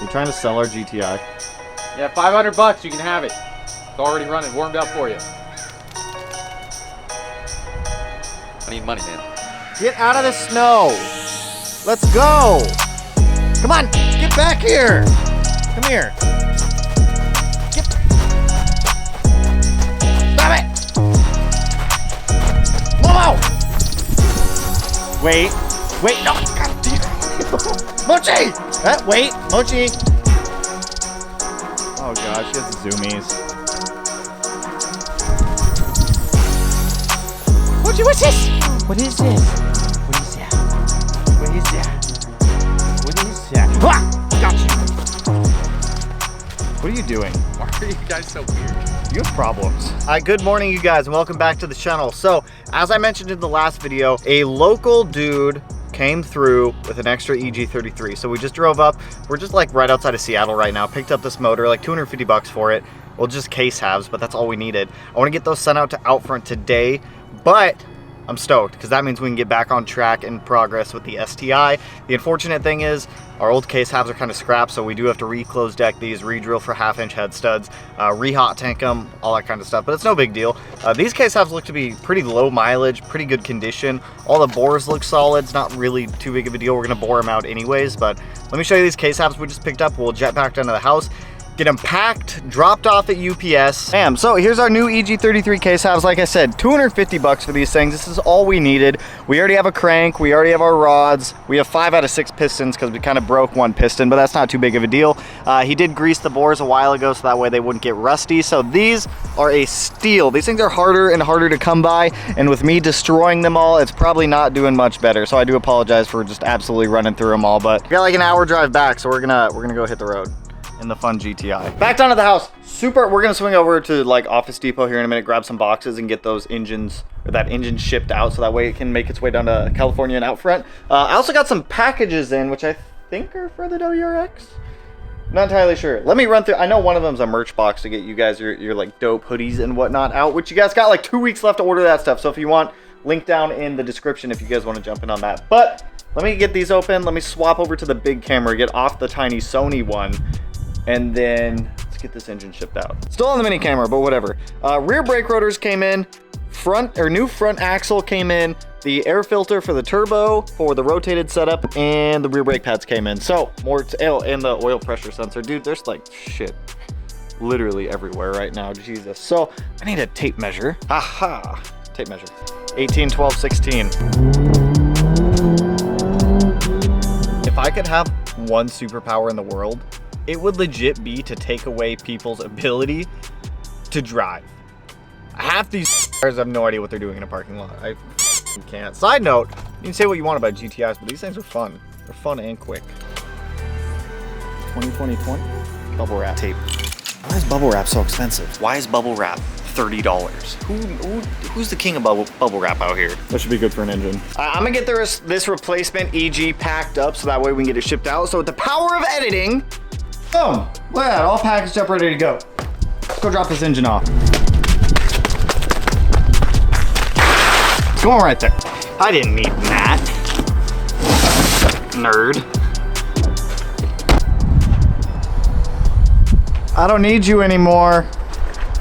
You trying to sell our GTI? Yeah, 500 bucks, you can have it. It's already running, warmed up for you. I need money, man. Get out of the snow. Let's go. Come on, get back here. Come here. Stop it. Momo. Wait, no. God damn. Mochi. Wait, Mochi. Oh gosh, she has zoomies. Mochi, what's this? What is this? What is that? What is that? What is that? Ah! Got you. What are you doing? Why are you guys so weird? You have problems. Hi, good morning, you guys, and welcome back to the channel. So, as I mentioned in the last video, a local dude came through with an extra EG33. So we just drove up. We're just like right outside of Seattle right now. Picked up this motor, like 250 bucks for it. Well, just case halves, but that's all we needed. I want to get those sent out to Outfront today, but I'm stoked because that means we can get back on track and progress with the STI. The unfortunate thing is our old case halves are kind of scrapped, so we do have to re-close deck these, re-drill for 1/2-inch head studs, re-hot tank them, all that kind of stuff, but it's no big deal. These case halves look to be pretty low mileage, pretty good condition. All the bores look solid. It's not really too big of a deal. We're going to bore them out anyways, but let me show you these case halves we just picked up. We'll jet back down to the house, get them packed, dropped off at UPS. Bam, so here's our new EG33 case halves. Like I said, 250 bucks for these things. This is all we needed. We already have a crank, we already have our rods. We have 5 out of 6 pistons because we kind of broke one piston, but that's not too big of a deal. He did grease the bores a while ago so that way they wouldn't get rusty. So these are a steal. These things are harder and harder to come by, and with me destroying them all, it's probably not doing much better. So I do apologize for just absolutely running through them all, but we got like an hour drive back, so we're gonna go hit the road in the fun GTI. Back down to the house. We're gonna swing over to like Office Depot here in a minute, grab some boxes and get those engines, or that engine shipped out so that way it can make its way down to California and out front. I also got some packages in, which I think are for the WRX. Not entirely sure. Let me run through. I know one of them's a merch box to get you guys your like dope hoodies and whatnot out, which you guys got like 2 weeks left to order that stuff. So if you want, link down in the description if you guys want to jump in on that. But let me get these open. Let me swap over to the big camera, get off the tiny Sony one, and then let's get this engine shipped out. Still on the mini camera, but whatever. Rear brake rotors came in, new front axle came in, the air filter for the turbo for the rotated setup, and the rear brake pads came in. So more and the oil pressure sensor. Dude, there's like shit literally everywhere right now. Jesus. So I need a tape measure. Aha, tape measure. 18, 12, 16. If I could have one superpower in the world, it would legit be to take away people's ability to drive. Half these cars have no idea what they're doing in a parking lot. I can't. Side note, you can say what you want about GTIs, but these things are fun. They're fun and quick. 20. Bubble wrap tape. Why is bubble wrap so expensive? Why is bubble wrap $30? Who's the king of bubble wrap out here? That should be good for an engine. I'm gonna get this replacement EG packed up so that way we can get it shipped out. So with the power of editing, boom, look at that, all packaged up, ready to go. Let's go drop this engine off. It's going right there. I didn't need that. Nerd. I don't need you anymore.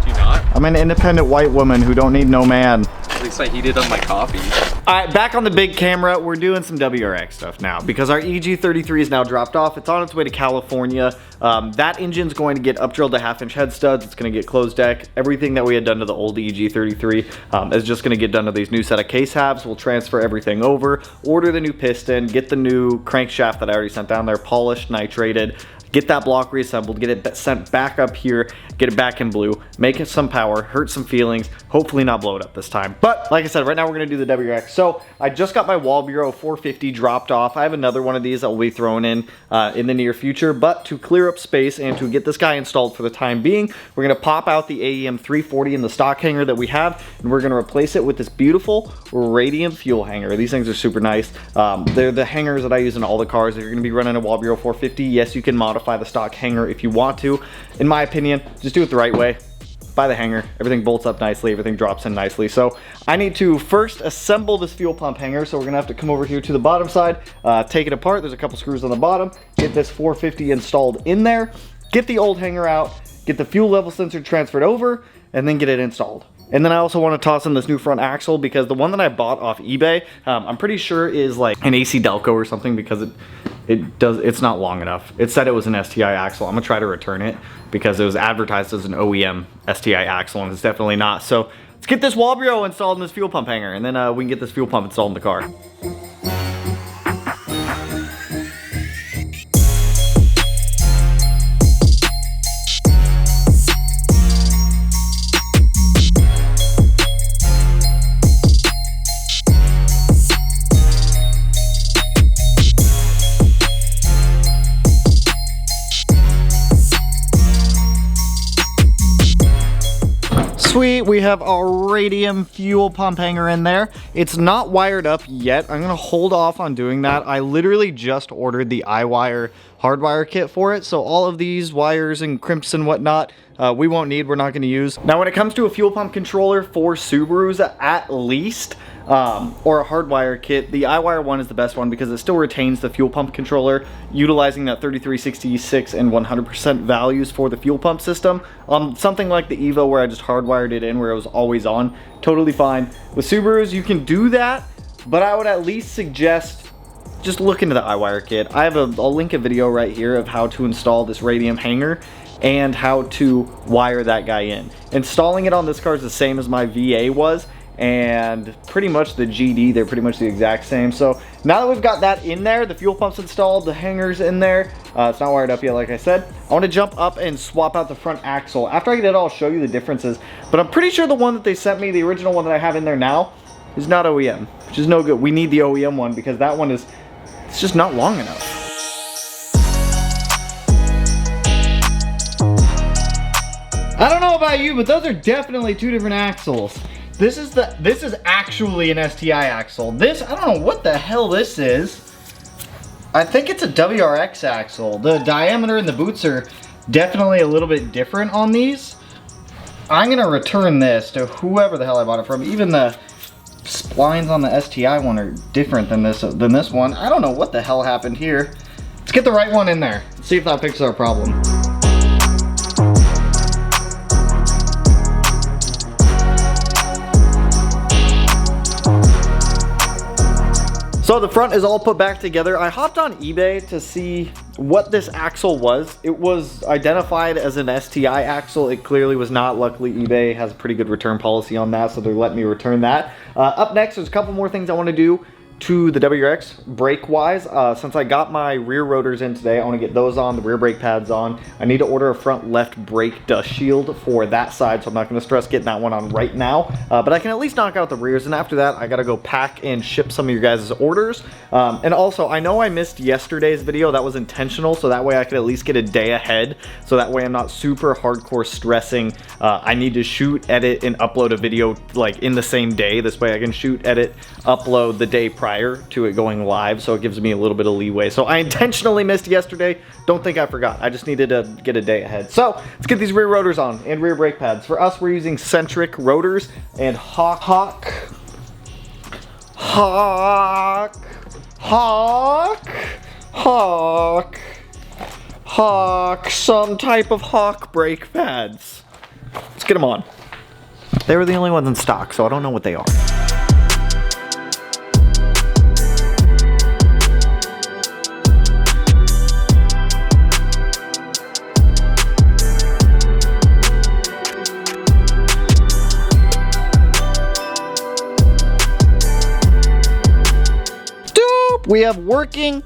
Do you not? I'm an independent white woman who don't need no man. At least I heated up my coffee. All right, back on the big camera, we're doing some WRX stuff now because our EG33 is now dropped off. It's on its way to California. That engine's going to get up drilled to 1/2-inch head studs. It's going to get closed deck. Everything that we had done to the old EG33 is just going to get done to these new set of case halves. We'll transfer everything over, order the new piston, get the new crankshaft that I already sent down there, polished, nitrated, get that block reassembled, get it sent back up here, get it back in blue, make it some power, hurt some feelings, hopefully not blow it up this time. But like I said, right now we're gonna do the WRX. So I just got my wall bureau 450 dropped off. I have another one of these that will be thrown in the near future, but to clear up space and to get this guy installed for the time being, we're gonna pop out the AEM 340 in the stock hanger that we have, and we're gonna replace it with this beautiful radium fuel hanger. These things are super nice. They're the hangers that I use in all the cars. If you're gonna be running a wall bureau 450, yes, you can modify the stock hanger if you want to. In my opinion, just do it the right way. by the hanger. Everything bolts up nicely, everything drops in nicely. So I need to first assemble this fuel pump hanger. So we're gonna have to come over here to the bottom side, take it apart. There's a couple screws on the bottom, get this 450 installed in there, get the old hanger out, get the fuel level sensor transferred over, and then get it installed. And then I also want to toss in this new front axle because the one that I bought off eBay, I'm pretty sure is like an AC Delco or something because it's not long enough. It said it was an STI axle. I'm gonna try to return it because it was advertised as an OEM STI axle and it's definitely not. So let's get this Wabrio installed in this fuel pump hanger and then we can get this fuel pump installed in the car. Sweet, we have our radium fuel pump hanger in there. It's not wired up yet. I'm gonna hold off on doing that. I literally just ordered the iWire hardwire kit for it, so all of these wires and crimps and whatnot, we won't need, we're not gonna use. Now when it comes to a fuel pump controller for Subarus at least, or a hardwire kit, the iWire one is the best one because it still retains the fuel pump controller, utilizing that 3366 and 100% values for the fuel pump system. Something like the Evo where I just hardwired it in where it was always on, totally fine. With Subarus, you can do that, but I would at least suggest just look into the iWire kit. I'll link a video right here of how to install this radium hanger and how to wire that guy in. Installing it on this car is the same as my VA was, and pretty much the GD, they're pretty much the exact same. So now that we've got that in there, the fuel pump's installed, the hanger's in there, it's not wired up yet like I said, I want to jump up and swap out the front axle. After I get it, I'll show you the differences, but I'm pretty sure the one that they sent me, the original one that I have in there now, is not OEM, which is no good. We need the OEM one because that one is, it's just not long enough. I don't know about you, but those are definitely two different axles. This is actually an STI axle. This, I don't know what the hell this is. I think it's a WRX axle. The diameter and the boots are definitely a little bit different on these. I'm gonna return this to whoever the hell I bought it from. Even the splines on the STI one are different than this one. I don't know what the hell happened here. Let's get the right one in there. Let's see if that fixes our problem. So the front is all put back together. I hopped on eBay to see what this axle was. It was identified as an STI axle. It clearly was not. Luckily, eBay has a pretty good return policy on that, so they're letting me return that. Up next, there's a couple more things I want to do to the WRX brake-wise. Since I got my rear rotors in today, I want to get those on, the rear brake pads on. I need to order a front left brake dust shield for that side, so I'm not going to stress getting that one on right now. But I can at least knock out the rears, and after that, I got to go pack and ship some of your guys' orders. And also, I know I missed yesterday's video. That was intentional, so that way I could at least get a day ahead, so that way I'm not super hardcore stressing. I need to shoot, edit, and upload a video like in the same day. This way I can shoot, edit, upload the day prior to it going live, so it gives me a little bit of leeway. So I intentionally missed yesterday. Don't think I forgot. I just needed to get a day ahead. So let's get these rear rotors on and rear brake pads. For us, we're using centric rotors and Hawk, some type of Hawk brake pads. Let's get them on. They were the only ones in stock, so I don't know what they are. We have working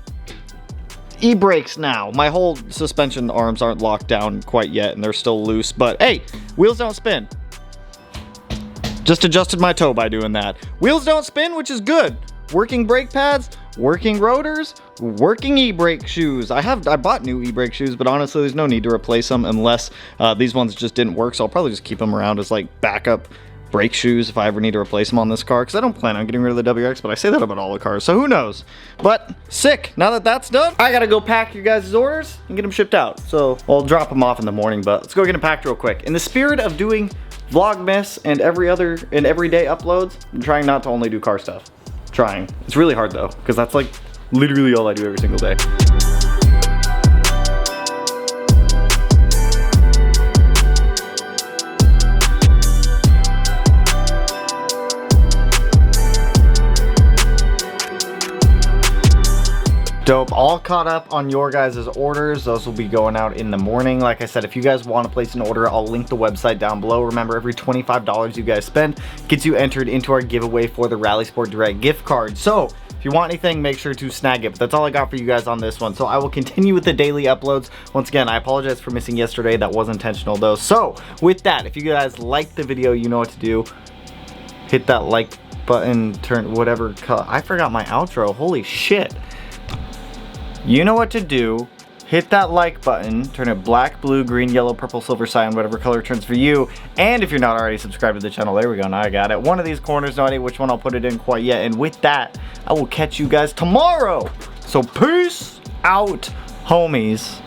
e-brakes now. My whole suspension arms aren't locked down quite yet and they're still loose, but hey, wheels don't spin. Just adjusted my toe by doing that. Wheels don't spin, which is good. Working brake pads, working rotors, working e-brake shoes. I bought new e-brake shoes, but honestly, there's no need to replace them unless these ones just didn't work, so I'll probably just keep them around as like backup brake shoes if I ever need to replace them on this car, because I don't plan on getting rid of the WRX, but I say that about all the cars, so who knows. But sick. Now that that's done, I gotta go pack your guys' orders and get them shipped out. So I'll drop them off in the morning, but let's go get them packed real quick. In the spirit of doing Vlogmas and everyday uploads, I'm trying not to only do car stuff. Trying. It's really hard though, because that's like literally all I do every single day. Dope. All caught up on your guys' orders. Those will be going out in the morning. Like I said, if you guys want to place an order, I'll link the website down below. Remember, every $25 you guys spend gets you entered into our giveaway for the Rally Sport Direct gift card. So if you want anything, make sure to snag it. But that's all I got for you guys on this one. So I will continue with the daily uploads. Once again, I apologize for missing yesterday. That was intentional though. So with that, if you guys liked the video, you know what to do. Hit that like button, turn whatever color. I forgot my outro. Holy shit. You know what to do. Hit that like button, turn it black, blue, green, yellow, purple, silver, cyan, whatever color turns for you. And if you're not already subscribed to the channel, there we go, now I got it. One of these corners, no idea which one I'll put it in quite yet. And with that, I will catch you guys tomorrow. So peace out, homies.